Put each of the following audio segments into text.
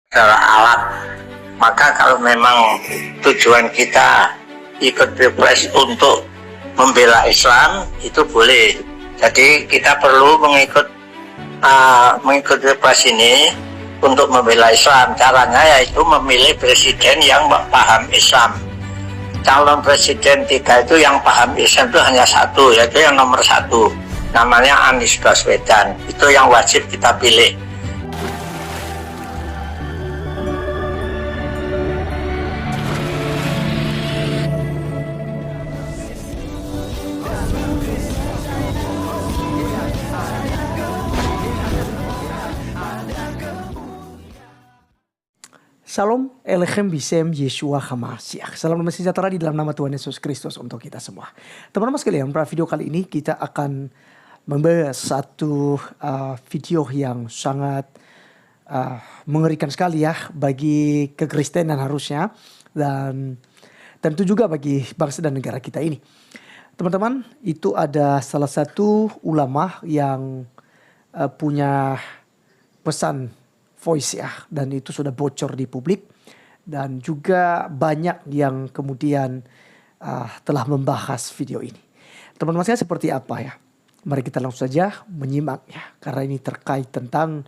adalah alat. Maka kalau memang tujuan kita ikut pilpres untuk membela Islam, itu boleh. Jadi kita perlu mengikut pilpres ini untuk membela Islam. Caranya yaitu memilih presiden yang paham Islam. Calon presiden 3 itu yang paham Islam itu hanya satu, yaitu yang nomor 1, namanya Anies Baswedan. Itu yang wajib kita pilih. Shalom, Elechem Bisem, Yeshua Hamasiach. Salam damai sejahtera di dalam nama Tuhan Yesus Kristus untuk kita semua. Teman-teman sekalian, pada video kali ini kita akan membahas satu video yang sangat mengerikan sekali ya bagi kekristenan harusnya. Dan tentu juga bagi bangsa dan negara kita ini. Teman-teman, itu ada salah satu ulama yang punya pesan voice ya, dan itu sudah bocor di publik, dan juga banyak yang kemudian telah membahas video ini. Teman-teman saya seperti apa ya? Mari kita langsung saja menyimaknya, karena ini terkait tentang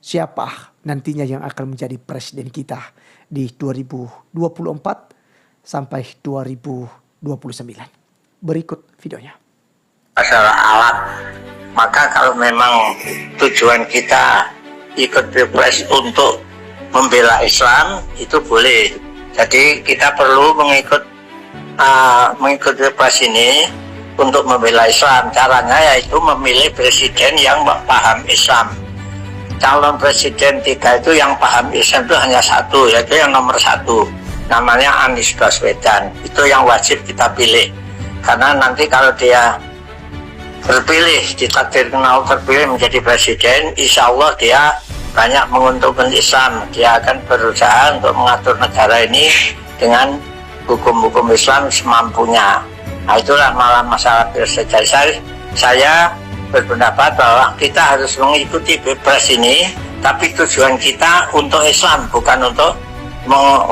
siapa nantinya yang akan menjadi presiden kita di 2024 sampai 2029. Berikut videonya. Adalah alat. Maka kalau memang tujuan kita ikut pilpres untuk membela Islam, itu boleh. Jadi kita perlu mengikut pilpres ini untuk membela Islam. Caranya yaitu memilih presiden yang paham Islam. Calon presiden 3 itu yang paham Islam itu hanya satu, yaitu yang nomor 1, namanya Anies Baswedan. Itu yang wajib kita pilih. Karena nanti kalau dia terpilih, ditakdirkan Allah terpilih menjadi presiden, insya Allah dia banyak menguntungkan Islam. Dia akan berusaha untuk mengatur negara ini dengan hukum-hukum Islam semampunya. Nah, itulah malah masalah presiden. Saya berpendapat bahwa kita harus mengikuti pilpres ini, tapi tujuan kita untuk Islam, bukan untuk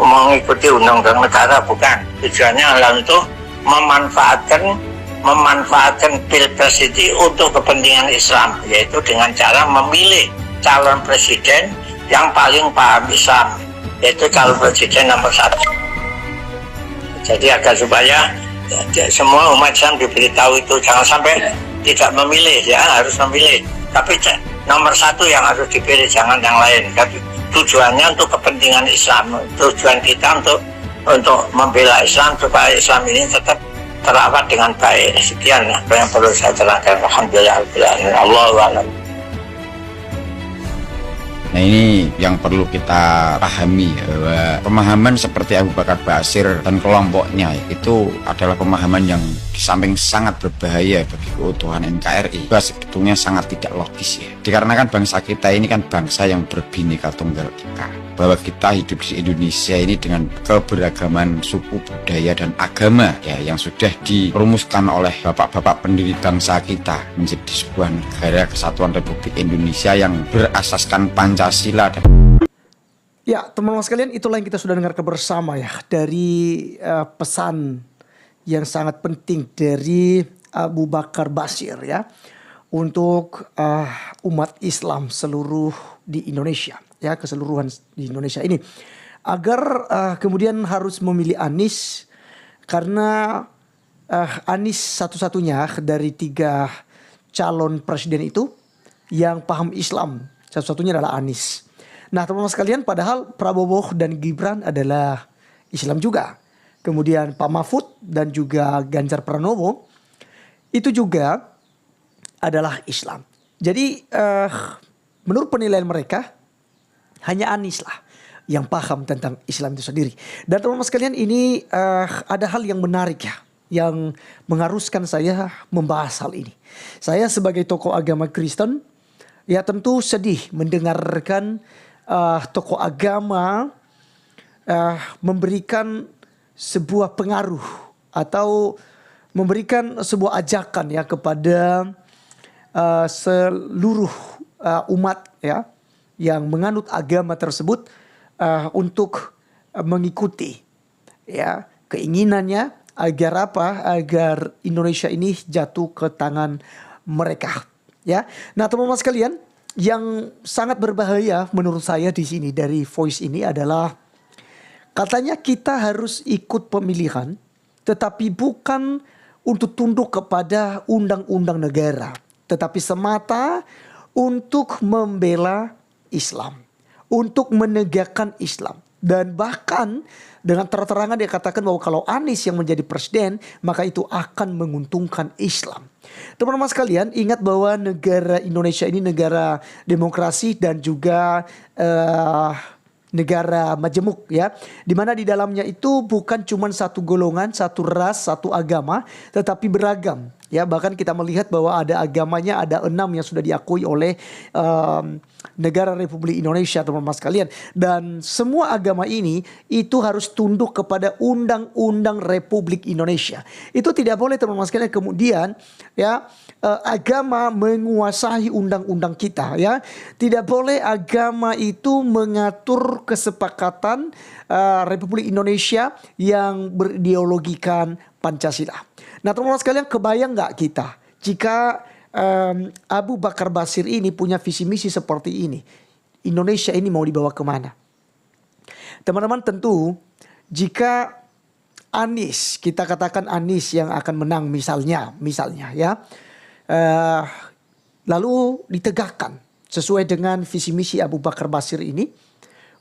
mengikuti undang-undang negara, bukan. Tujuannya adalah untuk memanfaatkan pilpres itu untuk kepentingan Islam, yaitu dengan cara memilih calon presiden yang paling paham Islam, yaitu calon presiden nomor 1. Jadi agar supaya semua umat Islam diberitahu itu, jangan sampai tidak memilih ya, harus memilih, tapi nomor 1 yang harus dipilih, jangan yang lain. Tapi tujuannya untuk kepentingan Islam, tujuan kita untuk membela Islam supaya Islam ini tetap terawat dengan baik. Sekian apa yang perlu saya terangkan. Alhamdulillah, Allahu a'lam. Nah, ini yang perlu kita pahami, bahwa pemahaman seperti Abu Bakar Basir dan kelompoknya itu adalah pemahaman yang di samping sangat berbahaya bagi keutuhan NKRI, juga sebetulnya sangat tidak logis ya. Dikarenakan bangsa kita ini kan bangsa yang berbhinneka tunggal ika, bahwa kita hidup di Indonesia ini dengan keberagaman suku, budaya, dan agama ya, yang sudah dirumuskan oleh bapak-bapak pendiri bangsa kita menjadi sebuah negara kesatuan Republik Indonesia yang berasaskan Pancasila. Ya, teman-teman sekalian, itulah yang kita sudah dengarkan bersama ya, dari pesan yang sangat penting dari Abu Bakar Basir ya, untuk umat Islam seluruh di Indonesia ya, keseluruhan di Indonesia ini, agar kemudian harus memilih Anies, karena Anies satu-satunya dari 3 calon presiden itu yang paham Islam. Satu-satunya adalah Anies. Nah, teman-teman sekalian, padahal Prabowo dan Gibran adalah Islam juga. Kemudian Pak Mahfud dan juga Ganjar Pranowo itu juga adalah Islam. Jadi menurut penilaian mereka, hanya Anies lah yang paham tentang Islam itu sendiri. Dan teman-teman sekalian, ini ada hal yang menarik ya, yang mengharuskan saya membahas hal ini. Saya sebagai tokoh agama Kristen, ya tentu sedih mendengarkan tokoh agama memberikan sebuah pengaruh atau memberikan sebuah ajakan ya kepada seluruh umat ya, yang menganut agama tersebut untuk mengikuti ya keinginannya agar apa? Agar Indonesia ini jatuh ke tangan mereka. Ya, nah teman-teman sekalian, yang sangat berbahaya menurut saya di sini dari voice ini adalah katanya kita harus ikut pemilihan, tetapi bukan untuk tunduk kepada undang-undang negara, tetapi semata untuk membela Islam, untuk menegakkan Islam. Dan bahkan dengan terang-terangan dia katakan bahwa kalau Anies yang menjadi presiden, maka itu akan menguntungkan Islam. Teman-teman sekalian, ingat bahwa negara Indonesia ini negara demokrasi dan juga negara majemuk ya, dimana di dalamnya itu bukan cuma satu golongan, satu ras, satu agama, tetapi beragam ya. Bahkan kita melihat bahwa ada agamanya ada 6 yang sudah diakui oleh negara Republik Indonesia, teman-teman sekalian. Dan semua agama ini itu harus tunduk kepada undang-undang Republik Indonesia. Itu tidak boleh, teman-teman sekalian, kemudian ya agama menguasai undang-undang kita ya. Tidak boleh agama itu mengatur kesepakatan Republik Indonesia yang berideologikan Pancasila. Nah teman-teman sekalian, kebayang nggak kita jika Abu Bakar Bashir ini punya visi misi seperti ini, Indonesia ini mau dibawa kemana? Teman-teman, tentu jika Anies, kita katakan Anies yang akan menang misalnya ya, lalu ditegakkan sesuai dengan visi misi Abu Bakar Bashir ini,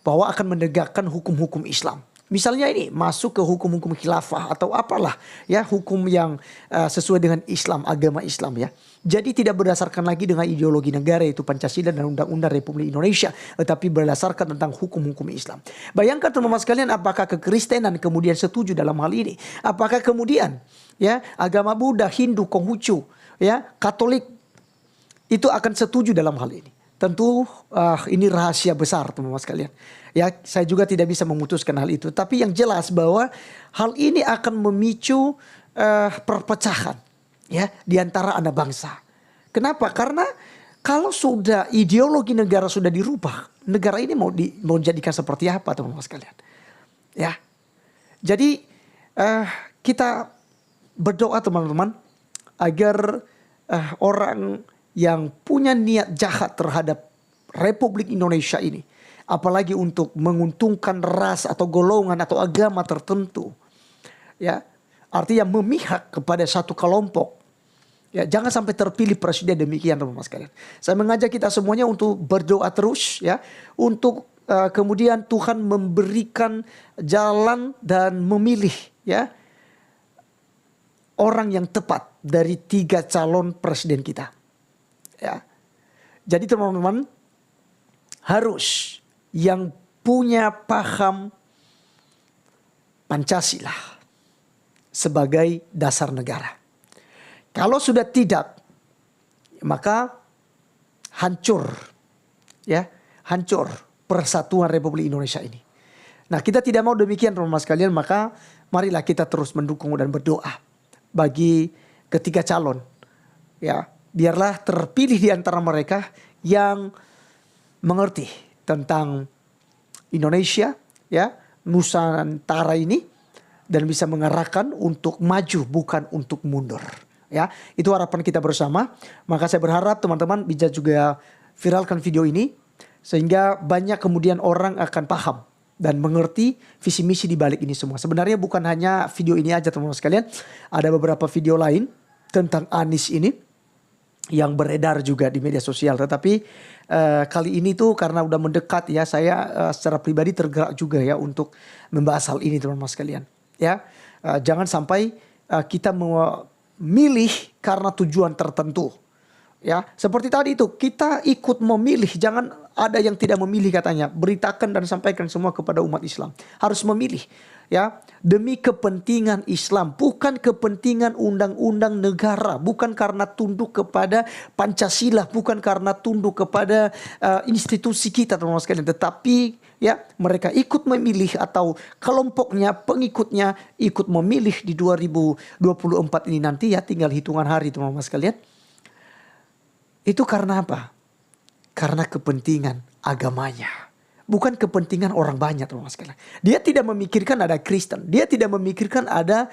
bahwa akan menegakkan hukum-hukum Islam. Misalnya ini masuk ke hukum-hukum khilafah atau apalah ya, hukum yang sesuai dengan Islam, agama Islam ya. Jadi tidak berdasarkan lagi dengan ideologi negara yaitu Pancasila dan Undang-Undang Republik Indonesia, tetapi berdasarkan tentang hukum-hukum Islam. Bayangkan teman-teman sekalian, apakah kekristenan kemudian setuju dalam hal ini? Apakah kemudian ya agama Buddha, Hindu, Konghucu ya, Katolik itu akan setuju dalam hal ini? Tentu ini rahasia besar teman-teman sekalian. Ya, saya juga tidak bisa memutuskan hal itu. Tapi yang jelas bahwa hal ini akan memicu perpecahan ya di antara anak bangsa. Kenapa? Karena kalau sudah ideologi negara sudah dirubah, negara ini mau dijadikan seperti apa teman-teman sekalian? Ya, jadi kita berdoa teman-teman agar orang yang punya niat jahat terhadap Republik Indonesia ini, apalagi untuk menguntungkan ras atau golongan atau agama tertentu, ya, artinya memihak kepada satu kelompok, ya, jangan sampai terpilih presiden. Demikian teman-teman sekalian. Saya mengajak kita semuanya untuk berdoa terus, ya, untuk kemudian Tuhan memberikan jalan dan memilih, ya, orang yang tepat dari 3 calon presiden kita. Ya. Jadi teman-teman harus yang punya paham Pancasila sebagai dasar negara. Kalau sudah tidak, maka hancur, ya, hancur persatuan Republik Indonesia ini. Nah, kita tidak mau demikian teman-teman sekalian, maka marilah kita terus mendukung dan berdoa bagi ketiga calon, ya. Biarlah terpilih di antara mereka yang mengerti tentang Indonesia, ya, Nusantara ini, dan bisa mengarahkan untuk maju bukan untuk mundur. Ya, itu harapan kita bersama. Maka saya berharap teman-teman bisa juga viralkan video ini sehingga banyak kemudian orang akan paham dan mengerti visi misi di balik ini semua. Sebenarnya bukan hanya video ini aja teman-teman sekalian, ada beberapa video lain tentang Anies ini yang beredar juga di media sosial. Tetapi kali ini tuh karena udah mendekat ya, saya secara pribadi tergerak juga ya untuk membahas hal ini teman-teman sekalian. Ya, jangan sampai kita memilih karena tujuan tertentu. Ya, seperti tadi itu kita ikut memilih, jangan ada yang tidak memilih katanya. Beritakan dan sampaikan semua kepada umat Islam. Harus memilih, ya, demi kepentingan Islam, bukan kepentingan undang-undang negara, bukan karena tunduk kepada Pancasila, bukan karena tunduk kepada institusi kita teman-teman sekalian, tetapi ya mereka ikut memilih atau kelompoknya, pengikutnya ikut memilih di 2024 ini nanti ya, tinggal hitungan hari teman-teman sekalian. Itu karena apa? Karena kepentingan agamanya. Bukan kepentingan orang banyak, teman-teman sekalian. Dia tidak memikirkan ada Kristen. Dia tidak memikirkan ada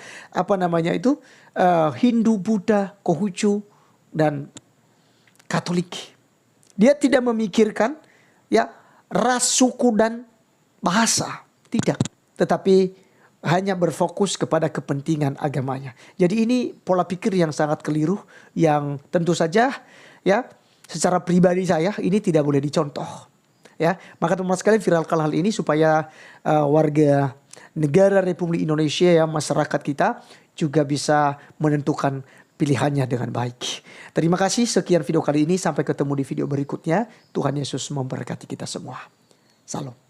Hindu, Buddha, Konghucu, dan Katolik. Dia tidak memikirkan ras, suku, dan bahasa. Tidak. Tetapi hanya berfokus kepada kepentingan agamanya. Jadi ini pola pikir yang sangat keliru, yang tentu saja secara pribadi saya ini tidak boleh dicontoh. Maka teman-teman sekalian, viralkan hal ini supaya warga negara Republik Indonesia, masyarakat kita juga bisa menentukan pilihannya dengan baik. Terima kasih, sekian video kali ini, sampai ketemu di video berikutnya. Tuhan Yesus memberkati kita semua. Salam.